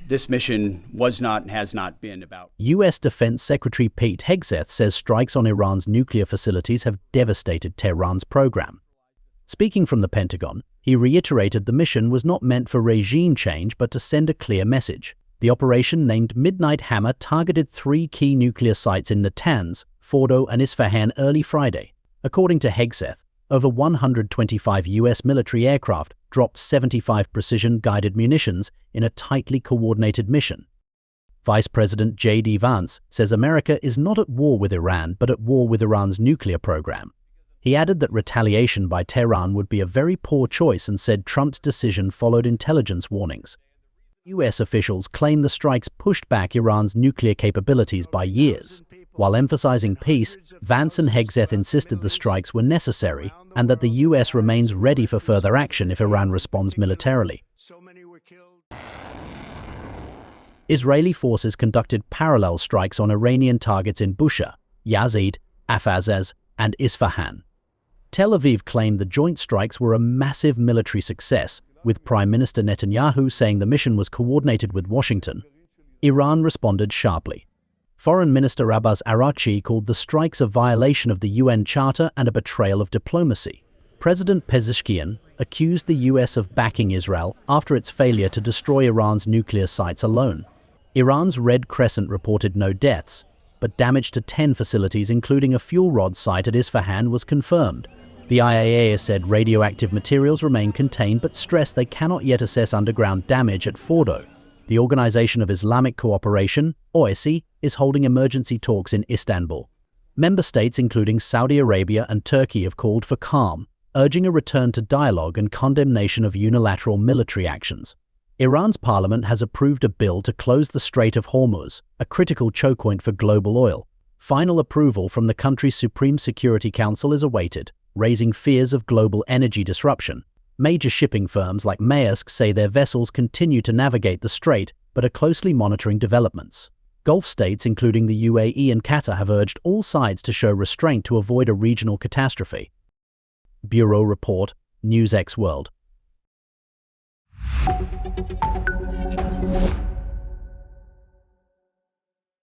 This mission was not and has not been about. U.S. Defense Secretary Pete Hegseth says strikes on Iran's nuclear facilities have devastated Tehran's program. Speaking from the Pentagon, he reiterated the mission was not meant for regime change but to send a clear message. The operation, named Midnight Hammer, targeted 3 key nuclear sites in Natanz, Fordow, and Isfahan early Friday. According to Hegseth, over 125 U.S. military aircraft dropped 75 precision-guided munitions in a tightly coordinated mission. Vice President J.D. Vance says America is not at war with Iran but at war with Iran's nuclear program. He added that retaliation by Tehran would be a very poor choice and said Trump's decision followed intelligence warnings. U.S. officials claim the strikes pushed back Iran's nuclear capabilities by years. While emphasizing peace, Vance and Hegseth insisted the strikes were necessary and that the U.S. remains ready for further action if Iran responds militarily. Israeli forces conducted parallel strikes on Iranian targets in Bushehr, Yazid, Afazaz, and Isfahan. Tel Aviv claimed the joint strikes were a massive military success, with Prime Minister Netanyahu saying the mission was coordinated with Washington. Iran responded sharply. Foreign Minister Abbas Araghchi called the strikes a violation of the UN Charter and a betrayal of diplomacy. President Pezeshkian accused the US of backing Israel after its failure to destroy Iran's nuclear sites alone. Iran's Red Crescent reported no deaths, but damage to 10 facilities, including a fuel rod site at Isfahan, was confirmed. The IAEA has said radioactive materials remain contained but stressed they cannot yet assess underground damage at Fordow. The Organization of Islamic Cooperation, OIC, is holding emergency talks in Istanbul. Member states, including Saudi Arabia and Turkey, have called for calm, urging a return to dialogue and condemnation of unilateral military actions. Iran's parliament has approved a bill to close the Strait of Hormuz, a critical choke point for global oil. Final approval from the country's Supreme Security Council is awaited, raising fears of global energy disruption. Major shipping firms like Maersk say their vessels continue to navigate the strait but are closely monitoring developments. Gulf states, including the UAE and Qatar, have urged all sides to show restraint to avoid a regional catastrophe. Bureau Report, NewsX World.